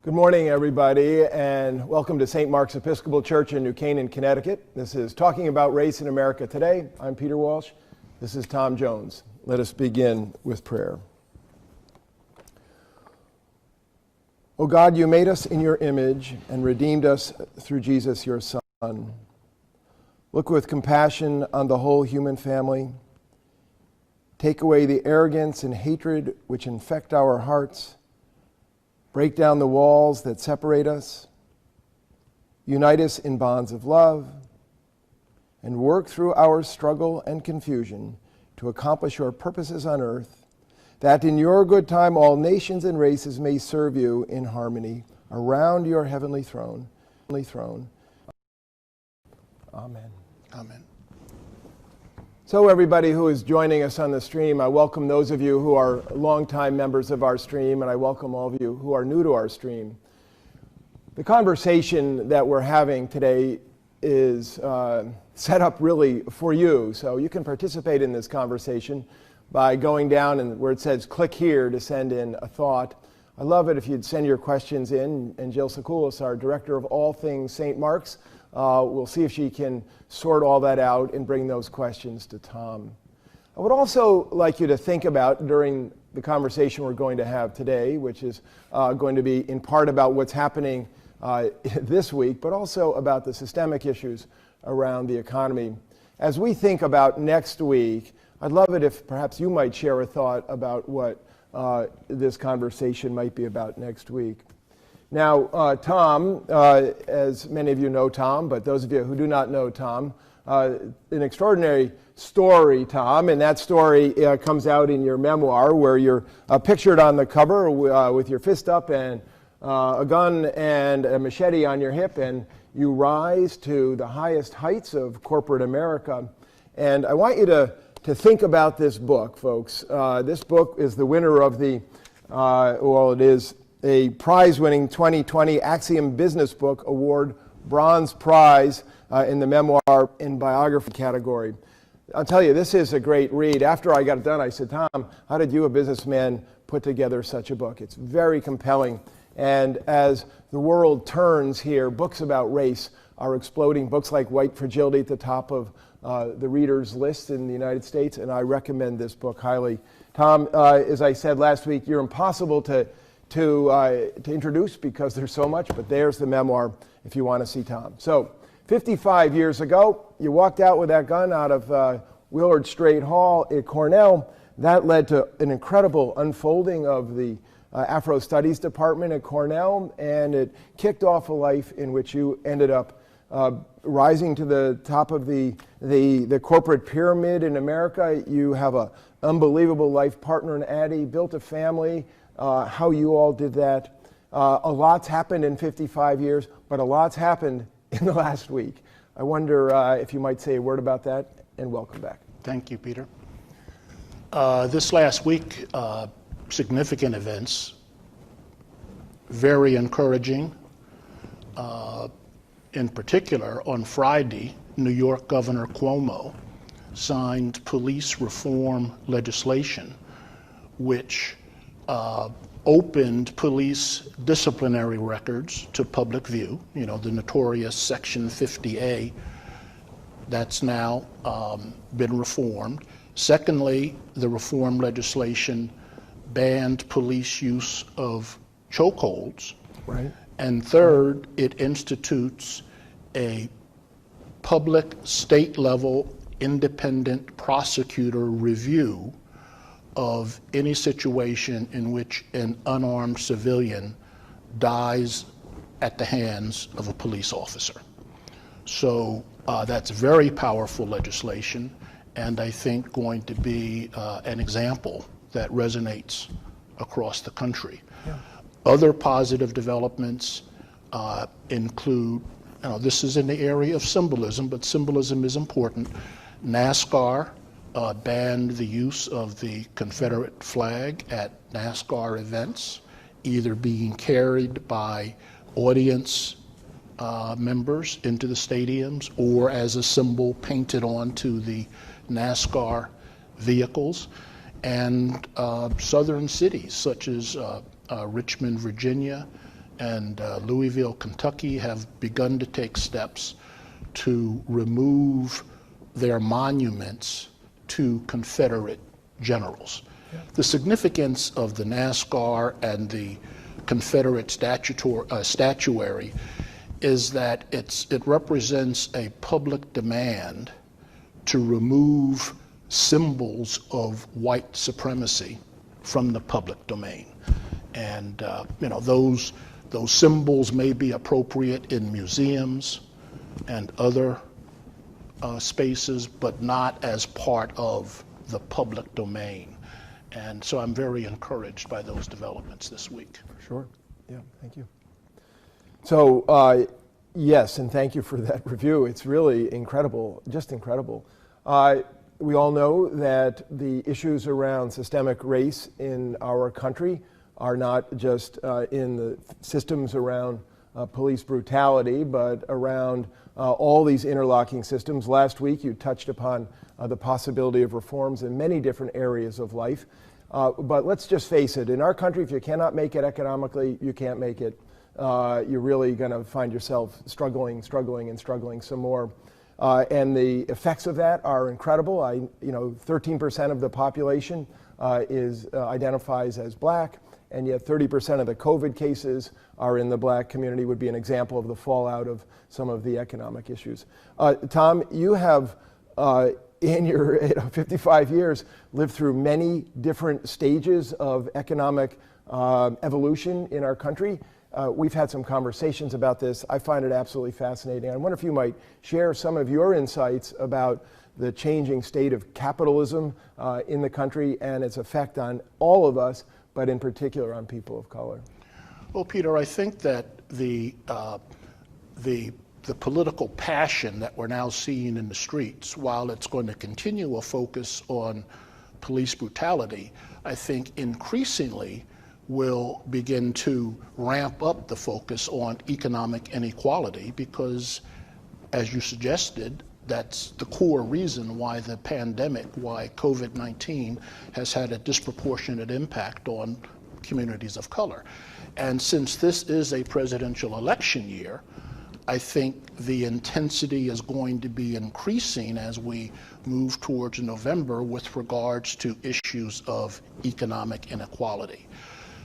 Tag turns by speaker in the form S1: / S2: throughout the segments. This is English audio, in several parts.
S1: Good morning, everybody, and welcome to St. Mark's Episcopal Church in New Canaan, Connecticut. This is Talking About Race in America Today. I'm Peter Walsh. This is Tom Jones. Let us begin with prayer. O God, you made us in your image and redeemed us through Jesus, your Son. Look with compassion on the whole human family. Take away the arrogance and hatred which infect our hearts. Break down the walls that separate us. Unite us in bonds of love. And work through our struggle and confusion to accomplish your purposes on earth, that in your good time all nations and races may serve you in harmony around your heavenly throne. Amen.
S2: Amen.
S1: So everybody who is joining us on the stream, I welcome those of you who are longtime members of our stream, and I welcome all of you who are new to our stream. The conversation that we're having today is set up really for you, so you can participate in this conversation by going down and where it says click here to send in a thought. I'd love it if you'd send your questions in, and Jill Sakoulis, our director of all things St. Mark's, we'll see if she can sort all that out and bring those questions to Tom. I would also like you to think about during the conversation we're going to have today, which is going to be in part about what's happening this week, but also about the systemic issues around the economy. As we think about next week, I'd love it if perhaps you might share a thought about what this conversation might be about next week. Now, Tom, as many of you know Tom, but those of you who do not know Tom, an extraordinary story, Tom, and that story comes out in your memoir where you're pictured on the cover with your fist up and a gun and a machete on your hip, and you rise to the highest heights of corporate America. And I want you to think about this book, folks. This book is the winner of the, it is a prize-winning 2020 Axiom Business Book Award Bronze Prize in the memoir and biography category. I'll tell you, this is a great read. After I got it done, I said, Tom, how did you, a businessman, put together such a book? It's very compelling. And as the world turns here, books about race are exploding. Books like White Fragility at the top of the reader's list in the United States, and I recommend this book highly. Tom, as I said last week, you're impossible to introduce because there's so much, but there's the memoir if you want to see Tom. So 55 years ago, you walked out with that gun out of Willard Straight Hall at Cornell. That led to an incredible unfolding of the Afro Studies Department at Cornell, and it kicked off a life in which you ended up rising to the top of the corporate pyramid in America. You have an unbelievable life partner in Addie, built a family. How you all did that. A lot's happened in 55 years, but a lot's happened in the last week. I wonder if you might say a word about that, and welcome back.
S2: Thank you, Peter. This last week, significant events, very encouraging. In particular, on Friday, New York Governor Cuomo signed police reform legislation, which opened police disciplinary records to public view, the notorious Section 50A, that's now been reformed. Secondly, the reform legislation banned police use of chokeholds.
S1: Right.
S2: And third, it institutes a public state-level independent prosecutor review of any situation in which an unarmed civilian dies at the hands of a police officer. So that's very powerful legislation, and I think going to be an example that resonates across the country. Yeah. Other positive developments include, this is in the area of symbolism, but symbolism is important. NASCAR banned the use of the Confederate flag at NASCAR events, either being carried by audience members into the stadiums or as a symbol painted onto the NASCAR vehicles. And southern cities such as Richmond, Virginia, and Louisville, Kentucky have begun to take steps to remove their monuments to Confederate generals. Yeah. The significance of the NASCAR and the Confederate statuary is that it represents a public demand to remove symbols of white supremacy from the public domain. And those symbols may be appropriate in museums and other spaces, but not as part of the public domain. And so I'm very encouraged by those developments this week.
S1: For sure. Yeah, thank you. So, yes, and thank you for that review. It's really incredible, just incredible. We all know that the issues around systemic race in our country are not just in the systems around police brutality, but around all these interlocking systems. Last week, you touched upon the possibility of reforms in many different areas of life. But let's just face it, in our country, if you cannot make it economically, you can't make it. You're really going to find yourself struggling some more. And the effects of that are incredible. 13% of the population identifies as black, and yet 30% of the COVID cases are in the black community, would be an example of the fallout of some of the economic issues. Tom, you have, in your 55 years, lived through many different stages of economic evolution in our country. We've had some conversations about this. I find it absolutely fascinating. I wonder if you might share some of your insights about the changing state of capitalism in the country and its effect on all of us, but in particular on people of color.
S2: Well, Peter, I think that the political passion that we're now seeing in the streets, while it's going to continue a focus on police brutality, I think increasingly will begin to ramp up the focus on economic inequality because, as you suggested, that's the core reason why the pandemic, why COVID-19 has had a disproportionate impact on communities of color. And since this is a presidential election year, I think the intensity is going to be increasing as we move towards November with regards to issues of economic inequality.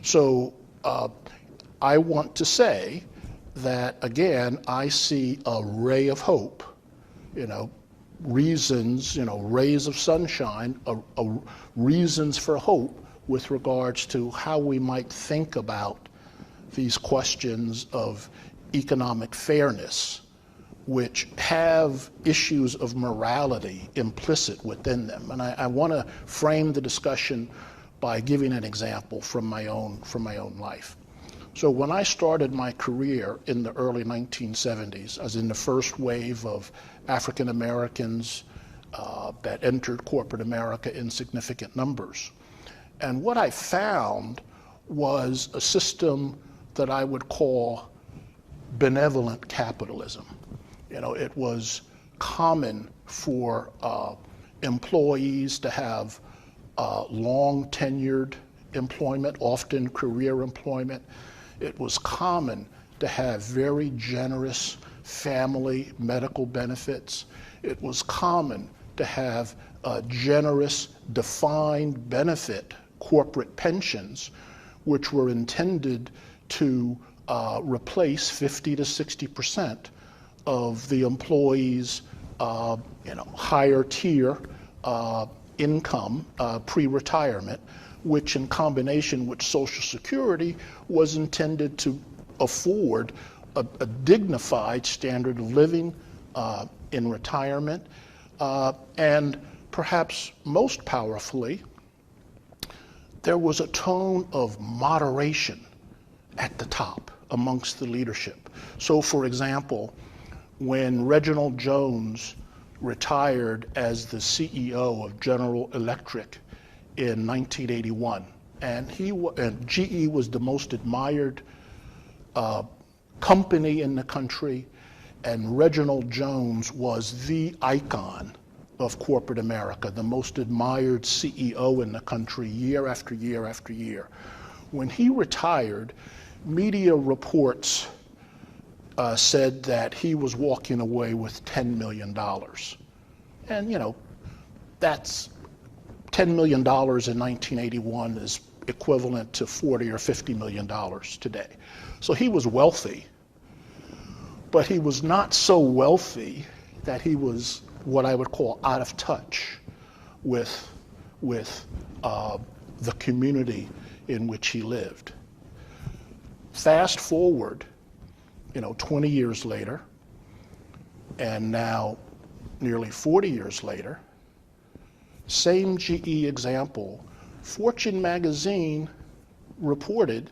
S2: So I want to say that, again, I see a ray of hope, reasons, rays of sunshine, reasons for hope with regards to how we might think about these questions of economic fairness, which have issues of morality implicit within them. And I want to frame the discussion by giving an example from my own life. So when I started my career in the early 1970s, as in the first wave of African Americans that entered corporate America in significant numbers, and what I found was a system that I would call benevolent capitalism. It was common for employees to have long tenured employment, often career employment. It was common to have very generous family medical benefits. It was common to have generous defined benefit corporate pensions, which were intended to replace 50 to 60% of the employees' higher tier income pre-retirement, which in combination with Social Security was intended to afford a dignified standard of living in retirement, and perhaps most powerfully, there was a tone of moderation at the top amongst the leadership. So, for example, when Reginald Jones retired as the CEO of General Electric in 1981, and GE was the most admired company in the country, and Reginald Jones was the icon of corporate America, the most admired CEO in the country year after year after year. When he retired, media reports said that he was walking away with $10 million. And, that's $10 million in 1981 is equivalent to $40 or $50 million today. So he was wealthy, but he was not so wealthy that he was what I would call out of touch with the community in which he lived. Fast forward, 20 years later, and now nearly 40 years later, same GE example, Fortune magazine reported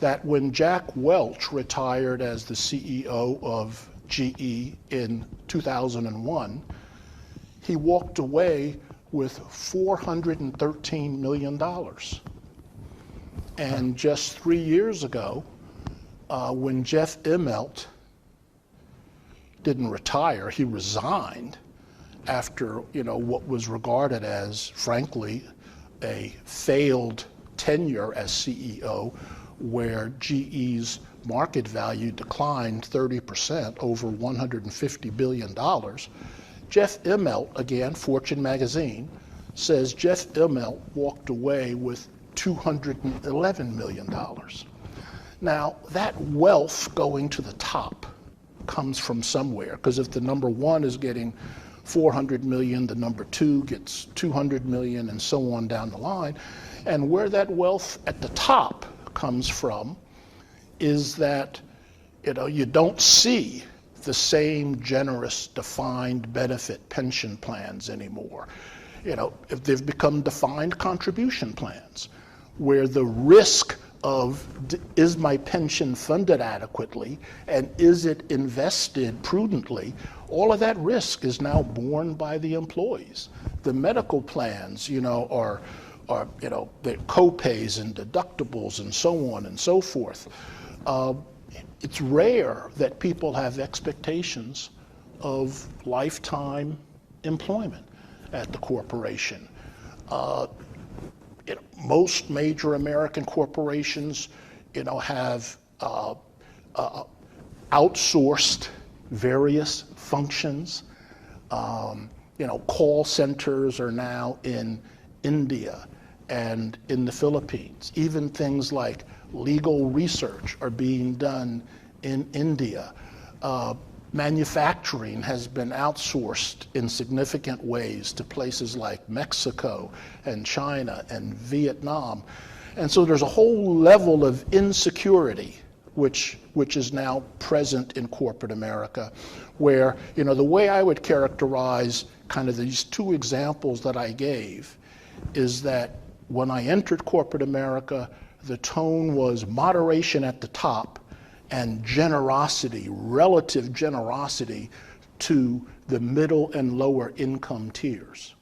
S2: that when Jack Welch retired as the CEO of GE in 2001, he walked away with $413 million. And just 3 years ago, when Jeff Immelt didn't retire, he resigned after what was regarded as, frankly, a failed tenure as CEO, where GE's market value declined 30%, over $150 billion. Jeff Immelt, again, Fortune magazine, says Jeff Immelt walked away with $211 million. Now, that wealth going to the top comes from somewhere, because if the number one is getting 400 million, the number two gets 200 million, and so on down the line. And where that wealth at the top comes from is that you don't see the same generous defined benefit pension plans anymore. If they've become defined contribution plans, where the risk of is my pension funded adequately and is it invested prudently, all of that risk is now borne by the employees. The medical plans, are the co-pays and deductibles and so on and so forth. It's rare that people have expectations of lifetime employment at the corporation. Most major American corporations, have outsourced various functions. Call centers are now in India and in the Philippines. Even things like legal research are being done in India. Manufacturing has been outsourced in significant ways to places like Mexico and China and Vietnam. And so there's a whole level of insecurity which is now present in corporate America, where, the way I would characterize kind of these two examples that I gave is that when I entered corporate America, the tone was moderation at the top and generosity, relative generosity, to the middle and lower income tiers.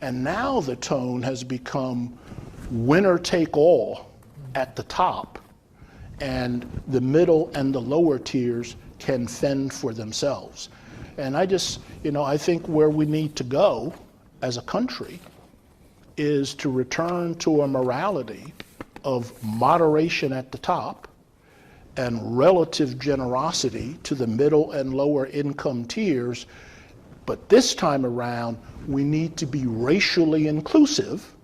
S2: And now the tone has become winner take all at the top, and the middle and the lower tiers can fend for themselves. And I think where we need to go as a country is to return to a morality of moderation at the top and relative generosity to the middle and lower income tiers. But this time around, we need to be racially inclusive,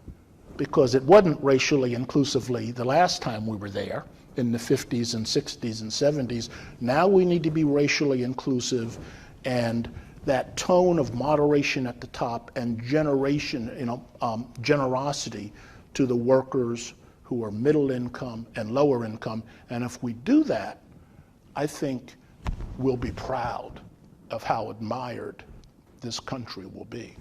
S2: because it wasn't racially inclusively the last time we were there in the 50s and 60s and 70s. Now we need to be racially inclusive, and that tone of moderation at the top and generosity to the workers who are middle income and lower income. And if we do that, I think we'll be proud of how admired this country will be.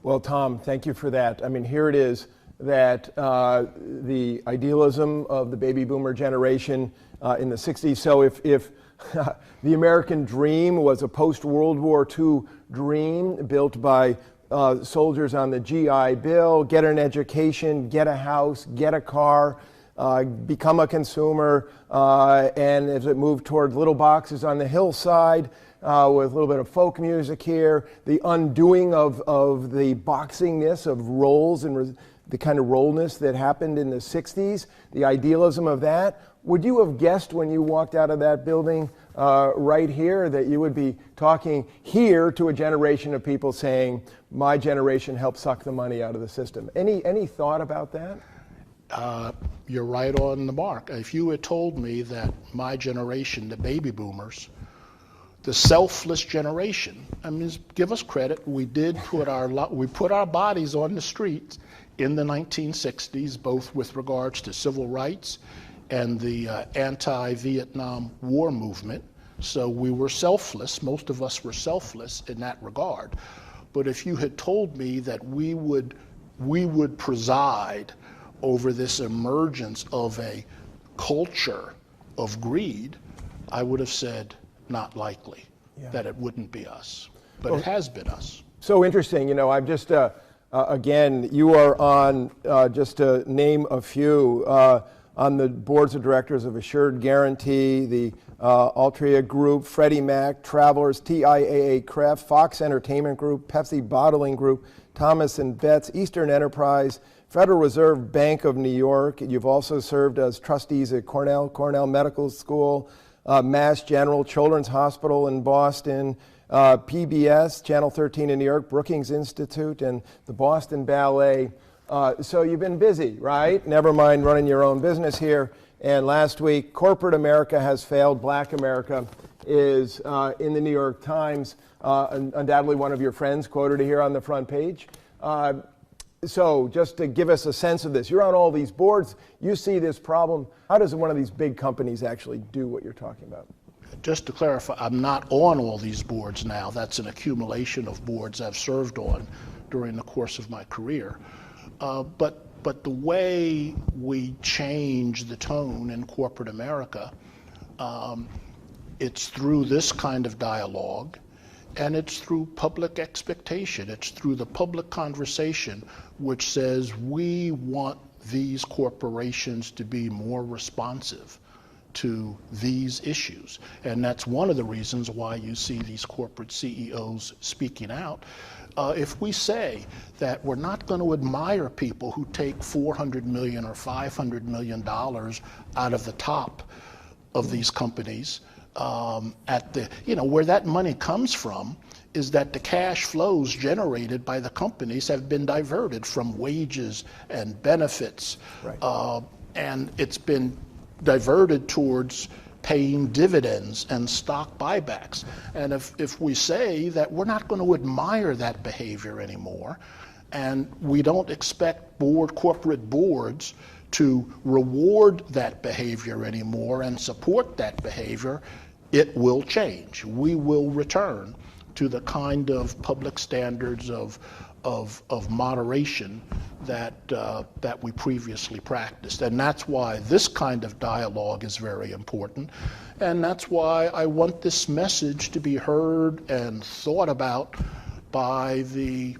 S1: Well, Tom, thank you for that. I mean, here it is that the idealism of the baby boomer generation in the 60s. So if the American dream was a post-World War II dream built by soldiers on the GI Bill, get an education, get a house, get a car, become a consumer, and as it moved toward little boxes on the hillside with a little bit of folk music here, the undoing of the boxingness of roles and the kind of rollness that happened in the 60s, the idealism of that. Would you have guessed when you walked out of that building right here that you would be talking here to a generation of people saying, my generation helped suck the money out of the system? Any thought about that?
S2: You're right on the mark. If you had told me that my generation, the baby boomers, the selfless generation, I mean, give us credit, we put our bodies on the streets in the 1960s, both with regards to civil rights and the anti-Vietnam War movement. So we were selfless, most of us were selfless in that regard. But if you had told me that we would preside over this emergence of a culture of greed, I would have said not likely, that it wouldn't be us. But it has been us.
S1: So interesting. You know, I'm just, again, you are on, just to name a few, on the boards of directors of Assured Guarantee, the Altria Group, Freddie Mac, Travelers, TIAA Kraft, Fox Entertainment Group, Pepsi Bottling Group, Thomas and Betts, Eastern Enterprise, Federal Reserve Bank of New York. You've also served as trustees at Cornell Medical School, Mass General, Children's Hospital in Boston, PBS, Channel 13 in New York, Brookings Institute, and the Boston Ballet. So you've been busy, right? Never mind running your own business here. And last week, corporate America has failed. Black America is in the New York Times, undoubtedly one of your friends quoted here on the front page. So just to give us a sense of this, you're on all these boards, you see this problem. How does one of these big companies actually do what you're talking about?
S2: Just to clarify, I'm not on all these boards now. That's an accumulation of boards I've served on during the course of my career. But the way we change the tone in corporate America, it's through this kind of dialogue, and it's through public expectation. It's through the public conversation which says we want these corporations to be more responsive to these issues. And that's one of the reasons why you see these corporate CEOs speaking out. If we say that we're not going to admire people who take $400 million or $500 million out of the top of these companies, where that money comes from is that the cash flows generated by the companies have been diverted from wages and benefits, right. And it's been diverted towards paying dividends and stock buybacks. And if we say that we're not going to admire that behavior anymore, and we don't expect corporate boards to reward that behavior anymore and support that behavior, it will change. We will return to the kind of public standards of moderation that we previously practiced. And that's why this kind of dialogue is very important. And that's why I want this message to be heard and thought about by the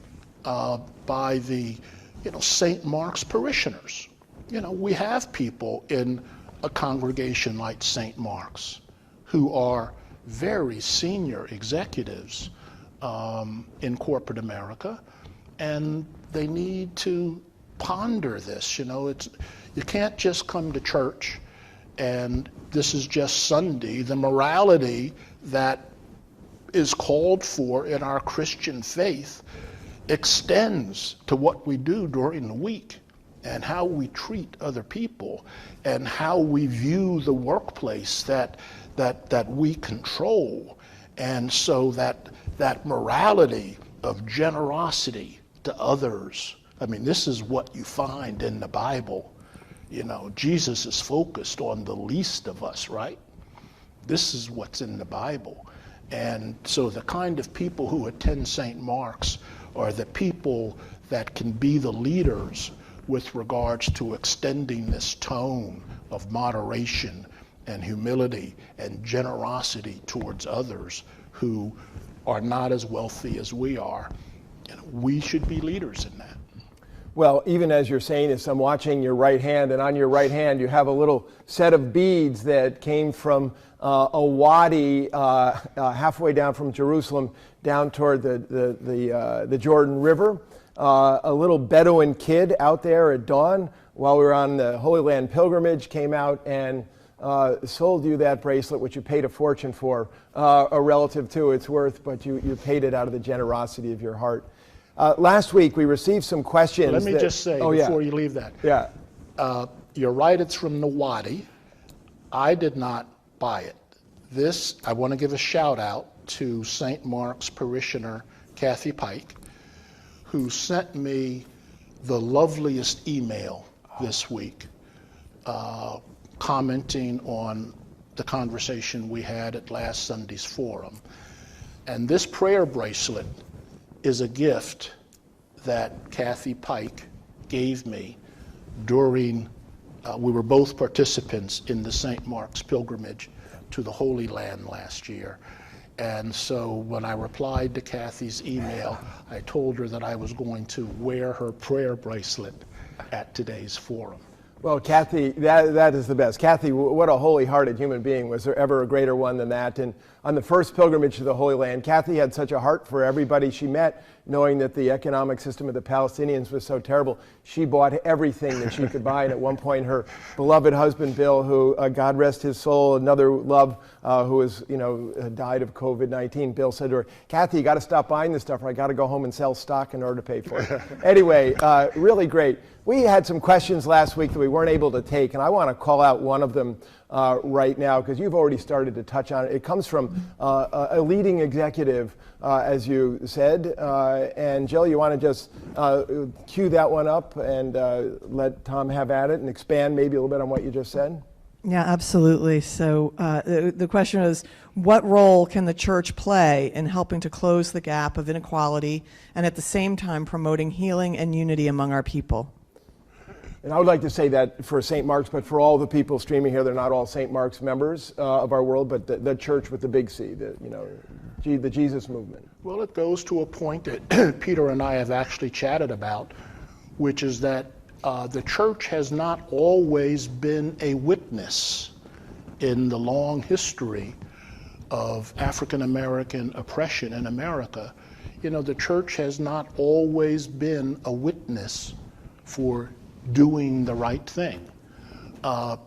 S2: St. Mark's parishioners. We have people in a congregation like St. Mark's who are very senior executives in corporate America, and they need to ponder this. You can't just come to church and this is just Sunday. The morality that is called for in our Christian faith extends to what we do during the week and how we treat other people and how we view the workplace that we control. And so that morality of generosity to others, I mean, this is what you find in the Bible. Jesus is focused on the least of us, right? This is what's in the Bible. And so the kind of people who attend St. Mark's are the people that can be the leaders with regards to extending this tone of moderation and humility and generosity towards others who are not as wealthy as we are. We should be leaders in that.
S1: Well, even as you're saying this, I'm watching your right hand, and on your right hand you have a little set of beads that came from a wadi halfway down from Jerusalem down toward the Jordan River. a little Bedouin kid out there at dawn while we were on the Holy Land pilgrimage, came out and sold you that bracelet, which you paid a fortune for, relative to its worth, but you paid it out of the generosity of your heart. Last week we received some questions.
S2: Let me just say before you leave that.
S1: Yeah.
S2: You're right, it's from Nawadi. I did not buy it. This, I want to give a shout out to St. Mark's parishioner Kathy Pike, who sent me the loveliest email this week, commenting on the conversation we had at last Sunday's forum. And this prayer bracelet is a gift that Kathy Pike gave me during, we were both participants in the St. Mark's pilgrimage to the Holy Land last year. And so when I replied to Kathy's email, I told her that I was going to wear her prayer bracelet at today's forum.
S1: Well, Kathy, that is the best. Kathy, what a holy-hearted human being. Was there ever a greater one than that? And on the first pilgrimage to the Holy Land, Kathy had such a heart for everybody she met, knowing that the economic system of the Palestinians was so terrible. She bought everything that she could buy. And at one point, her beloved husband, Bill, who, God rest his soul, another love, who was, died of COVID-19, Bill said to her, Kathy, you got to stop buying this stuff or I got to go home and sell stock in order to pay for it. Anyway, really great. We had some questions last week that we weren't able to take, and I want to call out one of them right now because you've already started to touch on it. It comes from a leading executive, as you said. And Jill, you want to just cue that one up and let Tom have at it and expand maybe a little bit on what you just said?
S3: Yeah, absolutely. So the question is, what role can the church play in helping to close the gap of inequality and at the same time promoting healing and unity among our people?
S1: And I would like to say that for St. Mark's, but for all the people streaming here, they're not all St. Mark's members of our world, but the church with the big C, the Jesus movement.
S2: Well, it goes to a point that Peter and I have actually chatted about, which is that the church has not always been a witness in the long history of African American oppression in America. The church has not always been a witness for doing the right thing.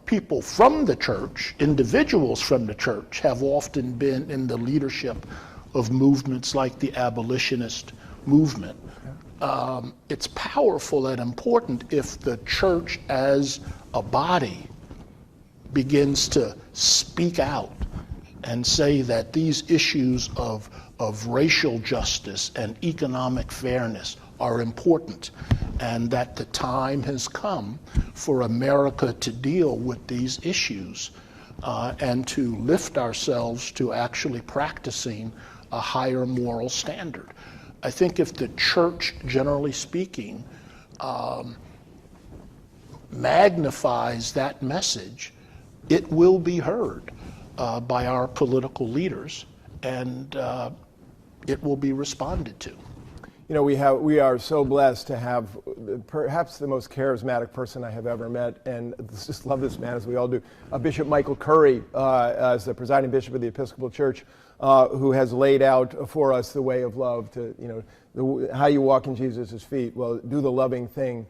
S2: People from the church, individuals from the church, have often been in the leadership of movements like the abolitionist movement. It's powerful and important if the church as a body begins to speak out and say that these issues of racial justice and economic fairness are important, and that the time has come for America to deal with these issues and to lift ourselves to actually practicing a higher moral standard. I think if the church, generally speaking, magnifies that message, it will be heard by our political leaders, and it will be responded to.
S1: We are so blessed to have perhaps the most charismatic person I have ever met, and just love this man as we all do, Bishop Michael Curry, as the presiding bishop of the Episcopal Church, who has laid out for us the way of love to, how you walk in Jesus' feet. Well, do the loving thing.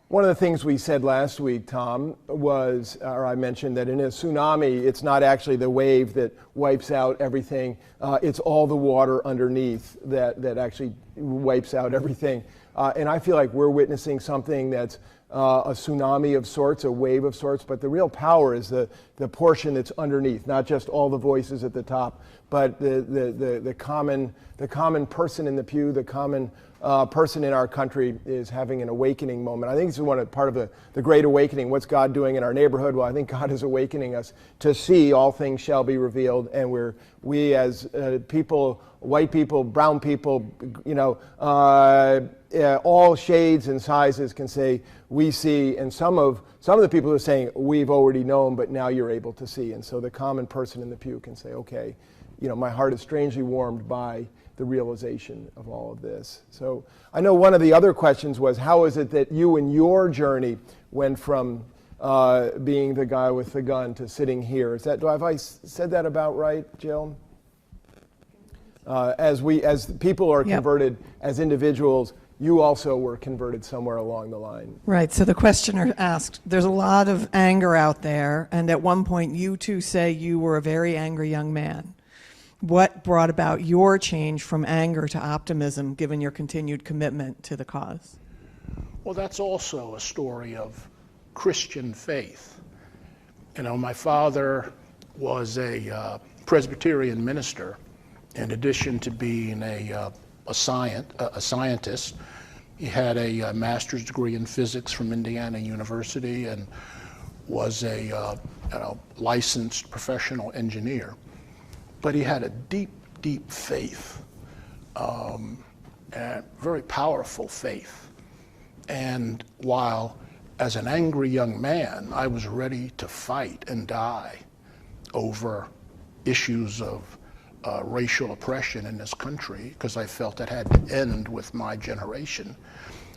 S1: One of the things we said last week, Tom, was, or I mentioned that in a tsunami, it's not actually the wave that wipes out everything. It's all the water underneath that actually wipes out everything. And I feel like we're witnessing something that's a tsunami of sorts, a wave of sorts, but the real power is the portion that's underneath, not just all the voices at the top, but the common person in the pew, the common person in our country is having an awakening moment. I think this is part of the Great Awakening. What's God doing in our neighborhood? Well, I think God is awakening us to see all things shall be revealed, and we as people, white people, brown people, all shades and sizes can say we see, and some of the people are saying we've already known, but now you're able to see. And so the common person in the pew can say, okay, my heart is strangely warmed by the realization of all of this. So I know one of the other questions was, how is it that you in your journey went from being the guy with the gun to sitting here? Have I said that about right, Jill? As people are
S3: Yep.
S1: converted as individuals, you also were converted somewhere along the line.
S3: Right. So the questioner asked, there's a lot of anger out there, and at one point you two say you were a very angry young man. What brought about your change from anger to optimism, given your continued commitment to the cause?
S2: Well, that's also a story of Christian faith. You know, my father was a Presbyterian minister. In addition to being a scientist, he had a master's degree in physics from Indiana University and was a licensed professional engineer. But he had a deep, deep faith, and very powerful faith. And while as an angry young man, I was ready to fight and die over issues of racial oppression in this country, because I felt it had to end with my generation.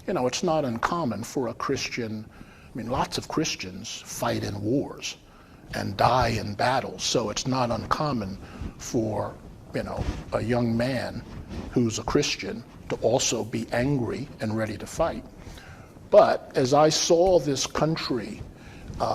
S2: You know, it's not uncommon for a Christian, I mean, lots of Christians fight in wars and die in battles, so it's not uncommon for, you know, a young man who's a Christian to also be angry and ready to fight. But as I saw this country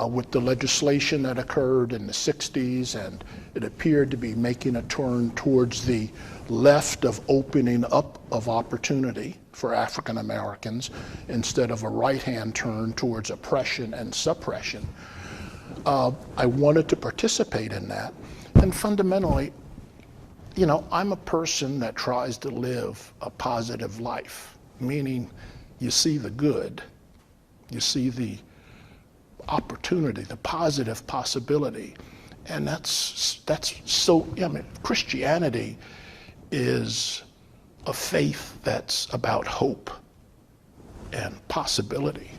S2: with the legislation that occurred in the 60s, and it appeared to be making a turn towards the left of opening up of opportunity for African Americans instead of a right-hand turn towards oppression and suppression, I wanted to participate in that. And fundamentally, you know, I'm a person that tries to live a positive life, meaning you see the good, you see the opportunity, the positive possibility. And that's so, I mean, Christianity is a faith that's about hope and possibility.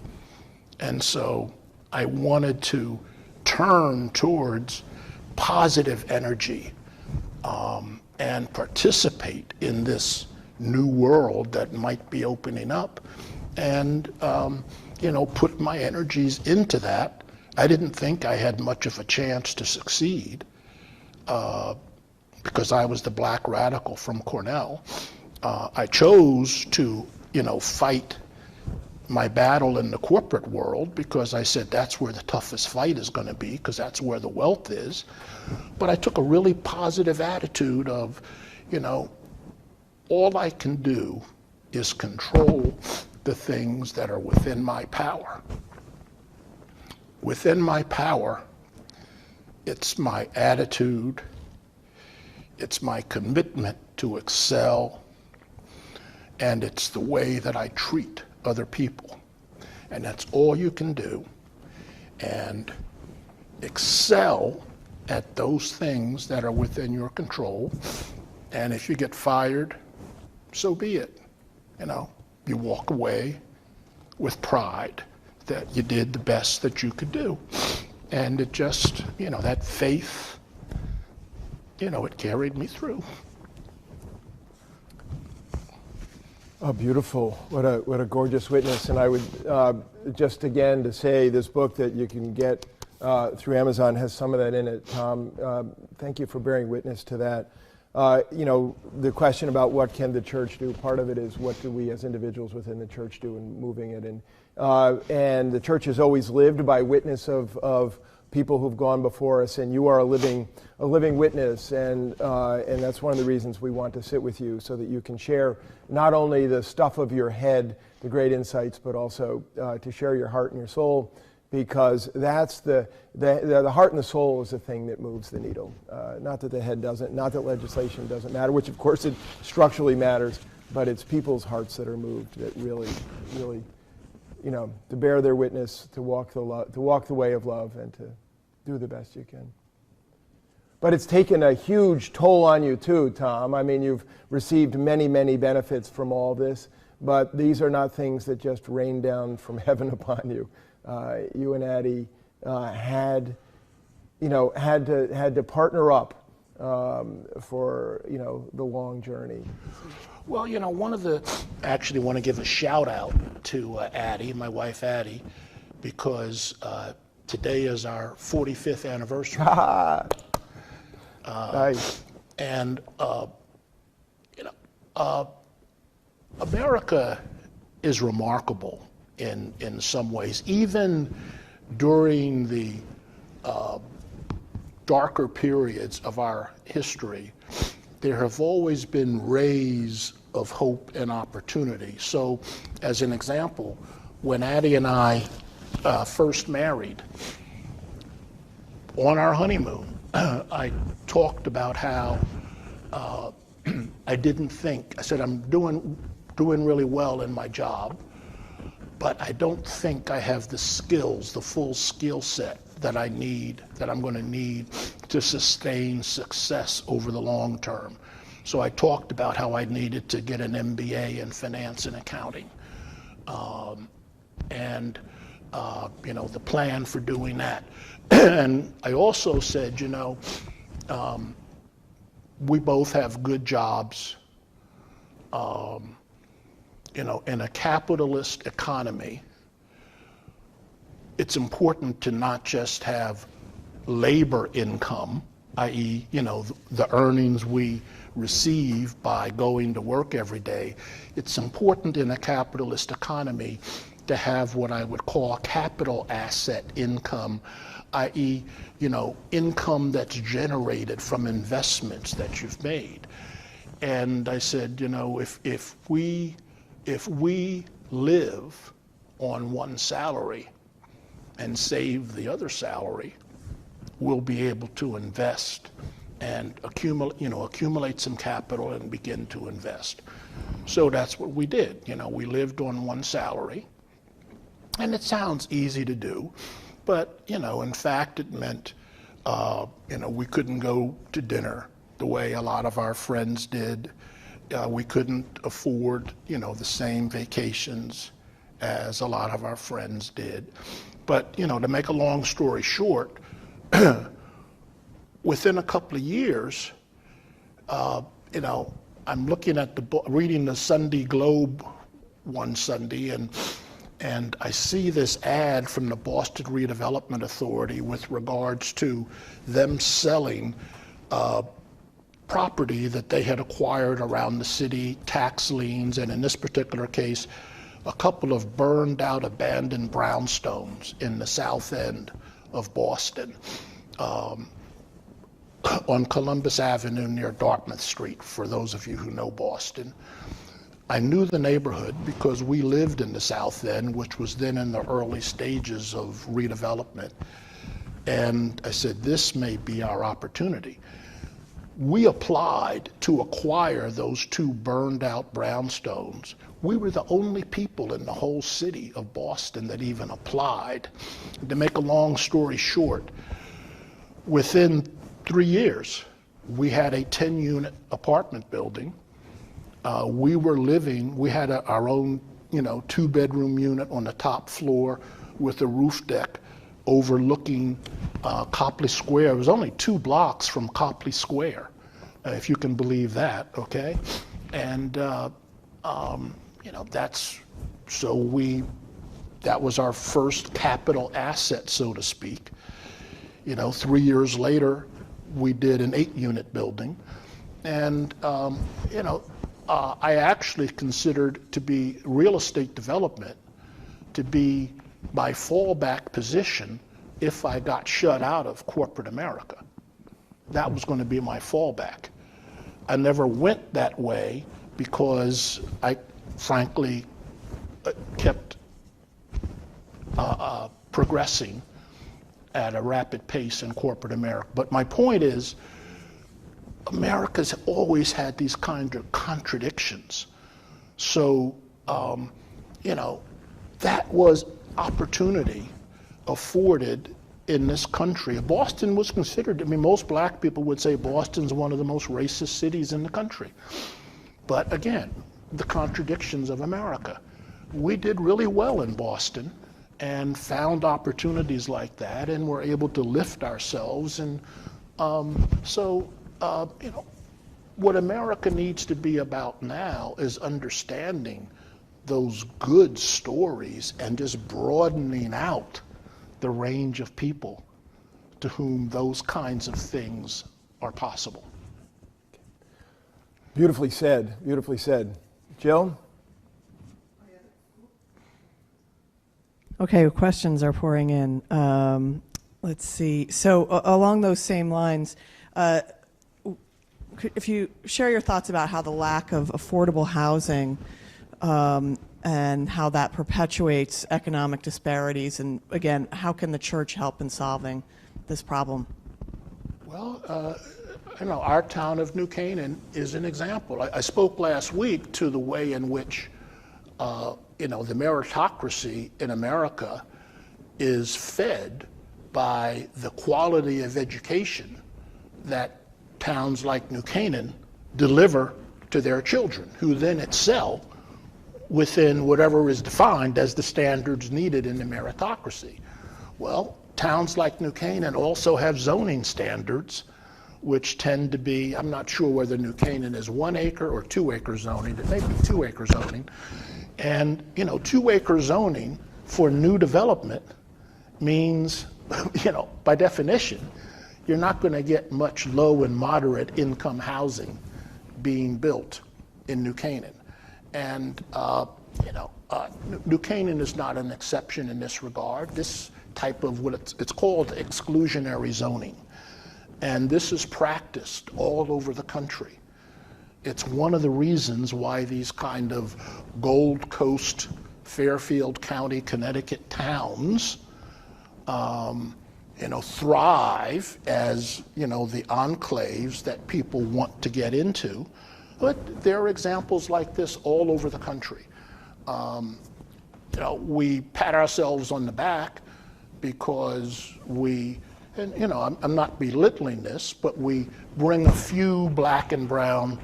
S2: And so I wanted to turn towards positive energy and participate in this new world that might be opening up, and you know, put my energies into that. I didn't think I had much of a chance to succeed because I was the black radical from Cornell. I chose to, you know, fight my battle in the corporate world because I said that's where the toughest fight is going to be, because that's where the wealth is. But I took a really positive attitude of, you know, all I can do is control the things that are within my power. Within my power, it's my attitude, it's my commitment to excel, and it's the way that I treat other people. And that's all you can do. And excel at those things that are within your control. And if you get fired, so be it. You know, you walk away with pride that you did the best that you could do. And it just, you know, that faith, you know, it carried me through.
S1: Oh, beautiful. What a gorgeous witness. And I would just again to say this book that you can get through Amazon has some of that in it. Tom, thank you for bearing witness to that. You know, the question about what can the church do, part of it is what do we as individuals within the church do in moving it. And the church has always lived by witness of people who've gone before us, and you are a living witness, and that's one of the reasons we want to sit with you, so that you can share not only the stuff of your head, the great insights, but also to share your heart and your soul, because that's the heart and the soul is the thing that moves the needle. Not that the head doesn't, not that legislation doesn't matter, which of course it structurally matters, but it's people's hearts that are moved that really, you know, to bear their witness, to walk the way of love, and to do the best you can. But it's taken a huge toll on you too, Tom. I mean, you've received many, many benefits from all this, but these are not things that just rain down from heaven upon you. You and Addie had to partner up for, you know, the long journey.
S2: Well, you know, actually want to give a shout out to Addie, my wife Addie, because today is our 45th anniversary.
S1: Nice.
S2: And America is remarkable in some ways. Even during the darker periods of our history, there have always been rays of hope and opportunity. So, as an example, when Addie and I first married, on our honeymoon, I talked about how I didn't think, I said, I'm doing really well in my job, but I don't think I have the skills, the full skill set that I need, that I'm going to need to sustain success over the long term. So I talked about how I needed to get an MBA in finance and accounting. The plan for doing that. And I also said, we both have good jobs. In a capitalist economy, it's important to not just have labor income, i.e., the earnings we receive by going to work every day. It's important in a capitalist economy to have what I would call capital asset income, i.e., income that's generated from investments that you've made. And I said, if we live on one salary and save the other salary, we'll be able to invest and accumulate some capital and begin to invest. So that's what we did. We lived on one salary, and it sounds easy to do, but in fact it meant we couldn't go to dinner the way a lot of our friends did. We couldn't afford the same vacations as a lot of our friends did. But to make a long story short, within a couple of years, I'm looking at reading the Sunday Globe one Sunday, and I see this ad from the Boston Redevelopment Authority with regards to them selling property that they had acquired around the city, tax liens, and in this particular case, a couple of burned out abandoned brownstones in the south end of Boston, on Columbus Avenue near Dartmouth Street, for those of you who know Boston. I knew the neighborhood because we lived in the South End, which was then in the early stages of redevelopment. And I said, this may be our opportunity. We applied to acquire those two burned out brownstones. We were the only people in the whole city of Boston that even applied. To make a long story short, within 3 years, we had a 10-unit apartment building. We had our own, 2-bedroom unit on the top floor with a roof deck overlooking Copley Square. It was only 2 blocks from Copley Square, if you can believe that, okay? And, that was our first capital asset, so to speak. 3 years later, we did an 8-unit building. And, I actually considered to be real estate development to be my fallback position if I got shut out of corporate America. That was going to be my fallback. I never went that way because I frankly kept progressing at a rapid pace in corporate America. But my point is, America's always had these kind of contradictions. So, that was opportunity afforded in this country. Boston was considered, most black people would say Boston's one of the most racist cities in the country. But again, the contradictions of America. We did really well in Boston and found opportunities like that and were able to lift ourselves. And what America needs to be about now is understanding those good stories and just broadening out the range of people to whom those kinds of things are possible.
S1: Beautifully said, beautifully said. Jill?
S3: Okay, questions are pouring in. Let's see. So along those same lines, if you share your thoughts about how the lack of affordable housing and how that perpetuates economic disparities, and again, how can the church help in solving this problem?
S2: Well, our town of New Canaan is an example. I spoke last week to the way in which, the meritocracy in America is fed by the quality of education that towns like New Canaan deliver to their children, who then excel within whatever is defined as the standards needed in the meritocracy. Well, towns like New Canaan also have zoning standards, which tend to be, I'm not sure whether New Canaan is 1 acre or 2 acre zoning, it may be 2 acre zoning. And 2 acre zoning for new development means, by definition, you're not going to get much low and moderate income housing being built in New Canaan. And, New Canaan is not an exception in this regard. This type of it's called exclusionary zoning. And this is practiced all over the country. It's one of the reasons why these kind of Gold Coast, Fairfield County, Connecticut towns, thrive as, the enclaves that people want to get into. But there are examples like this all over the country. We pat ourselves on the back because I'm not belittling this, but we bring a few black and brown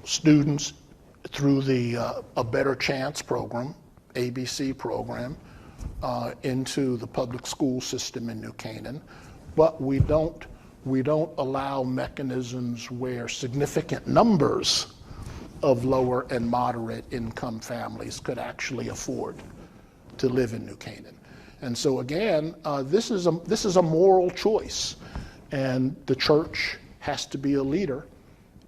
S2: students through the A Better Chance program, ABC program, into the public school system in New Canaan, but we don't allow mechanisms where significant numbers of lower and moderate income families could actually afford to live in New Canaan. And so again, this is a moral choice, and the church has to be a leader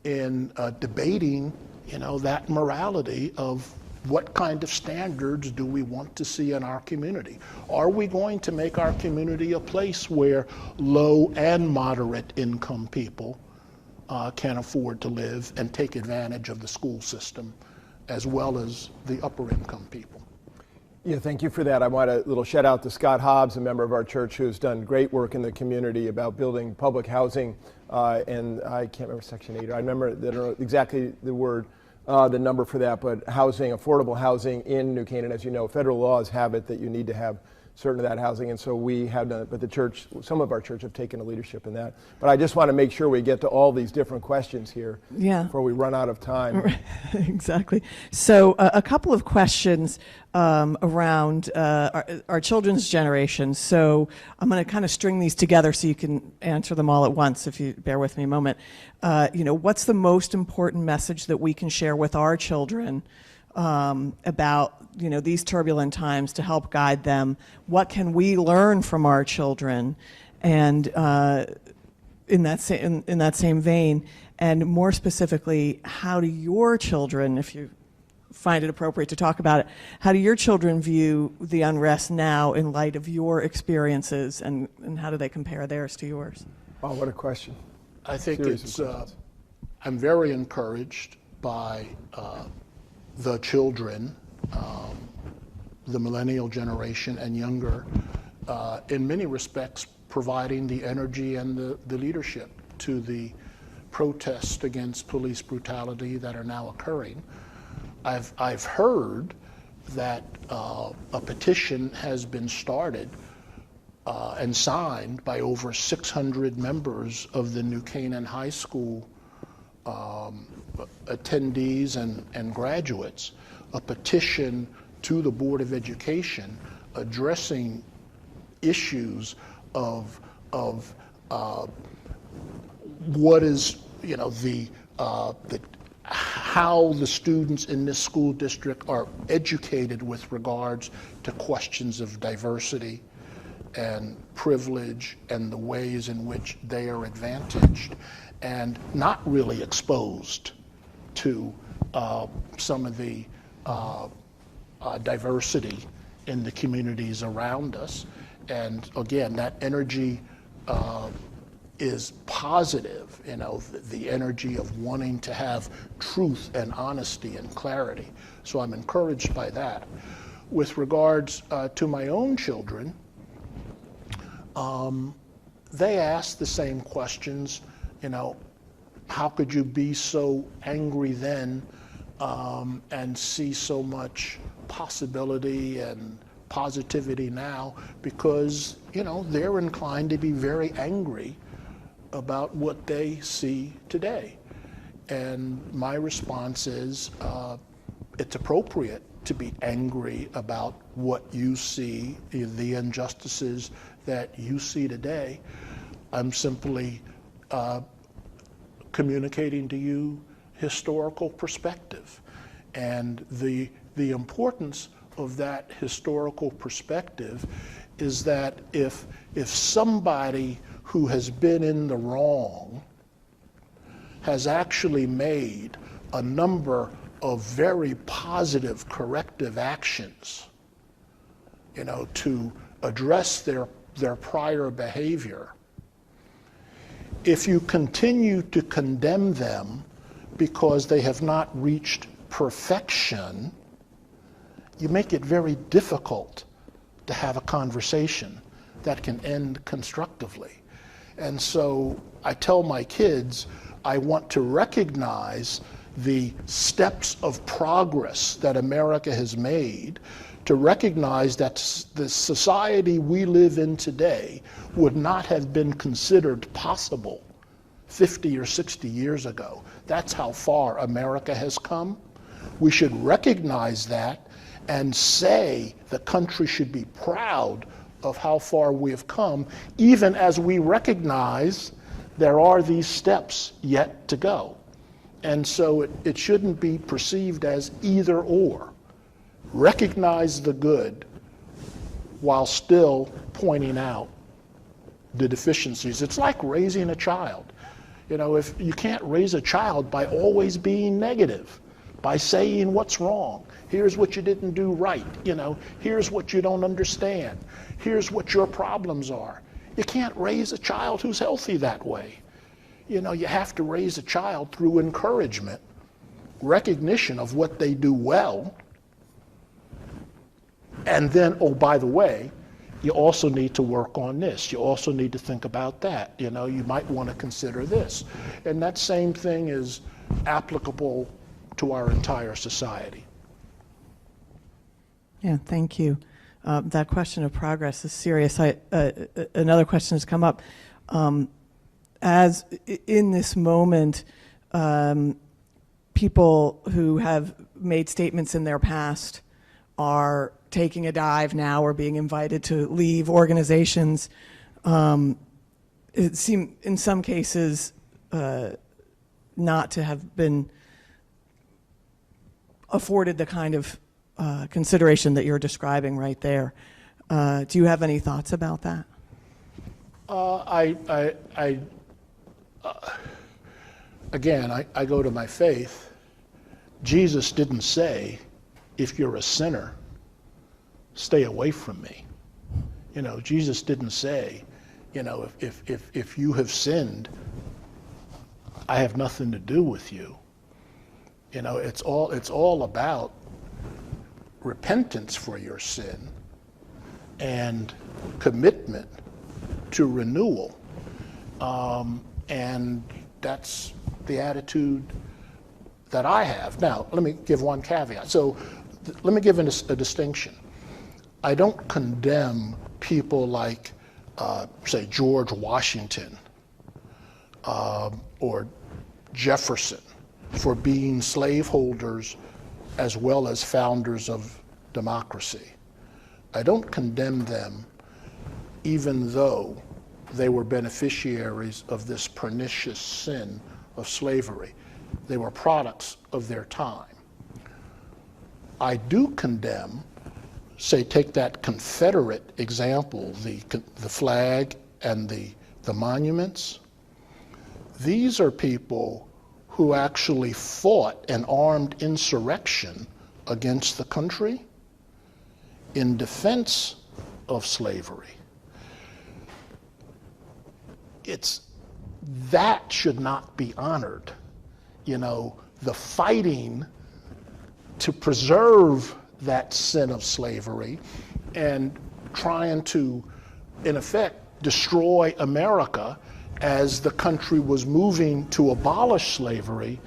S2: in debating, that morality of what kind of standards do we want to see in our community? Are we going to make our community a place where low and moderate income people can afford to live and take advantage of the school system, as well as the upper income people?
S1: Yeah, thank you for that. I want a little shout out to Scott Hobbs, a member of our church who's done great work in the community about building public housing. And I can't remember Section 8. I remember exactly the word, the number for that, but housing, affordable housing in New Canaan. As you know, federal laws have it that you need to have certain of that housing, and so we have done it, but the church, some of our church have taken a leadership in that. But I just want to make sure we get to all these different questions here before we run out of time.
S3: Exactly. So a couple of questions around our children's generation. So I'm going to kind of string these together so you can answer them all at once, if you bear with me a moment. What's the most important message that we can share with our children about these turbulent times to help guide them? What can we learn from our children? And in that same vein, and more specifically, how do your children, if you find it appropriate to talk about it, how do your children view the unrest now in light of your experiences, and how do they compare theirs to yours?
S1: Oh, what a question.
S2: I think I'm very encouraged by the children, the millennial generation and younger, in many respects providing the energy and the leadership to the protests against police brutality that are now occurring. I've heard that a petition has been started and signed by over 600 members of the New Canaan High School attendees and graduates, a petition to the Board of Education addressing issues of what is how the students in this school district are educated with regards to questions of diversity and privilege and the ways in which they are advantaged and not really exposed to some of the diversity in the communities around us. And again, that energy is positive, the energy of wanting to have truth and honesty and clarity. So I'm encouraged by that. With regards to my own children, they ask the same questions, how could you be so angry then and see so much possibility and positivity now? Because, they're inclined to be very angry about what they see today. And my response is, it's appropriate to be angry about what you see, the injustices that you see today. I'm simply communicating to you historical perspective. And the importance of that historical perspective is that if somebody who has been in the wrong has actually made a number of very positive corrective actions, to address their prior behavior, if you continue to condemn them because they have not reached perfection, you make it very difficult to have a conversation that can end constructively. And so I tell my kids, I want to recognize the steps of progress that America has made, to recognize that the society we live in today would not have been considered possible 50 or 60 years ago. That's how far America has come. We should recognize that and say the country should be proud of how far we have come, even as we recognize there are these steps yet to go. And so it shouldn't be perceived as either or. Recognize the good while still pointing out the deficiencies. It's like raising a child. If you can't raise a child by always being negative, by saying what's wrong, here's what you didn't do right, here's what you don't understand, here's what your problems are. You can't raise a child who's healthy that way. You have to raise a child through encouragement, recognition of what they do well, and then, oh, by the way, you also need to work on this. You also need to think about that. You might want to consider this. And that same thing is applicable to our entire society.
S3: Yeah, thank you. That question of progress is serious. Another question has come up. As in this moment, people who have made statements in their past are taking a dive now or being invited to leave organizations. It seems in some cases not to have been afforded the kind of consideration that you're describing right there. Do you have any thoughts about that?
S2: Again, I go to my faith. Jesus didn't say, if you're a sinner, stay away from me. Jesus didn't say, if you have sinned, I have nothing to do with you. It's all about repentance for your sin and commitment to renewal. And that's the attitude that I have. Now, let me give one caveat. So let me give a distinction. I don't condemn people like, say, George Washington or Jefferson for being slaveholders as well as founders of democracy. I don't condemn them even though they were beneficiaries of this pernicious sin of slavery. They were products of their time. I do condemn say, take that Confederate example, the flag and the monuments. These are people who actually fought an armed insurrection against the country in defense of slavery. That should not be honored. You know, the fighting to preserve that sin of slavery and trying to, in effect, destroy America as the country was moving to abolish slavery,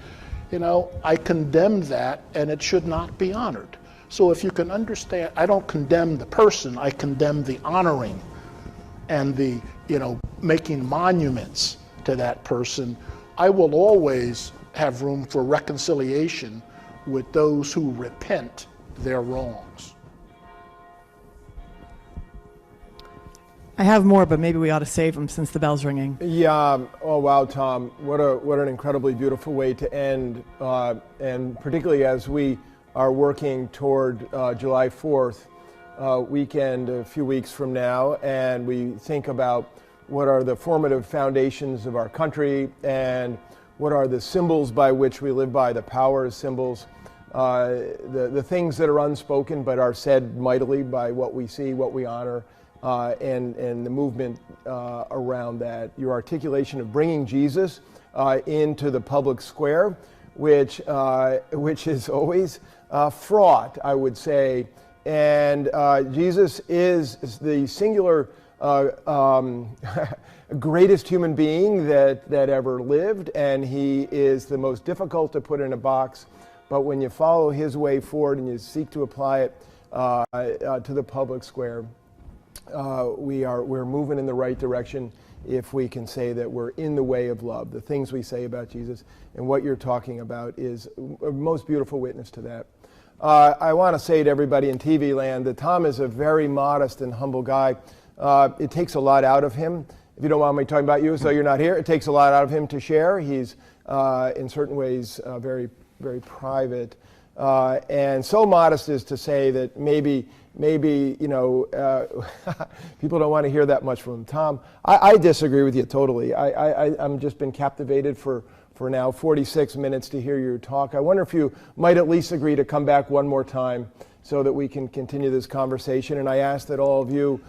S2: you know, I condemn that, and it should not be honored. So if you can understand, I don't condemn the person, I condemn the honoring and the, you know, making monuments to that person. I will always have room for reconciliation with those who repent their wrongs.
S3: I have more, but maybe we ought to save them since the bell's ringing.
S1: Yeah. Oh, wow, Tom. What an incredibly beautiful way to end, and particularly as we are working toward July 4th weekend, a few weeks from now, and we think about what are the formative foundations of our country and what are the symbols by which we live by, the power symbols, the things that are unspoken but are said mightily by what we see, what we honor. And the movement around that, your articulation of bringing Jesus into the public square, which is always fraught, I would say. And Jesus is the singular greatest human being that ever lived, and he is the most difficult to put in a box. But when you follow his way forward and you seek to apply it to the public square, we're moving in the right direction if we can say that we're in the way of love. The things we say about Jesus and what you're talking about is a most beautiful witness to that. I want to say to everybody in TV land that Tom is a very modest and humble guy. It takes a lot out of him. If you don't want me talking about you, so you're not here, it takes a lot out of him to share. He's in certain ways very, very private. And so modest as to say that maybe you know, people don't want to hear that much from him. Tom, I disagree with you totally. I'm just been captivated for now 46 minutes to hear your talk. I wonder if you might at least agree to come back one more time so that we can continue this conversation. And I ask that all of you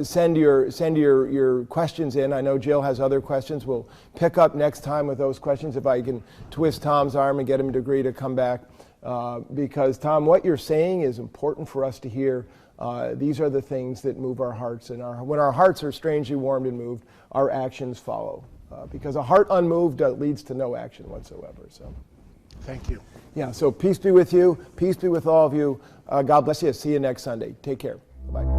S1: send your questions in. I know Jill has other questions. We'll pick up next time with those questions if I can twist Tom's arm and get him to agree to come back. Because, Tom, what you're saying is important for us to hear. These are the things that move our hearts. And when our hearts are strangely warmed and moved, our actions follow. Because a heart unmoved leads to no action whatsoever. So,
S2: thank you.
S1: Yeah, so peace be with you. Peace be with all of you. God bless you. See you next Sunday. Take care. Bye.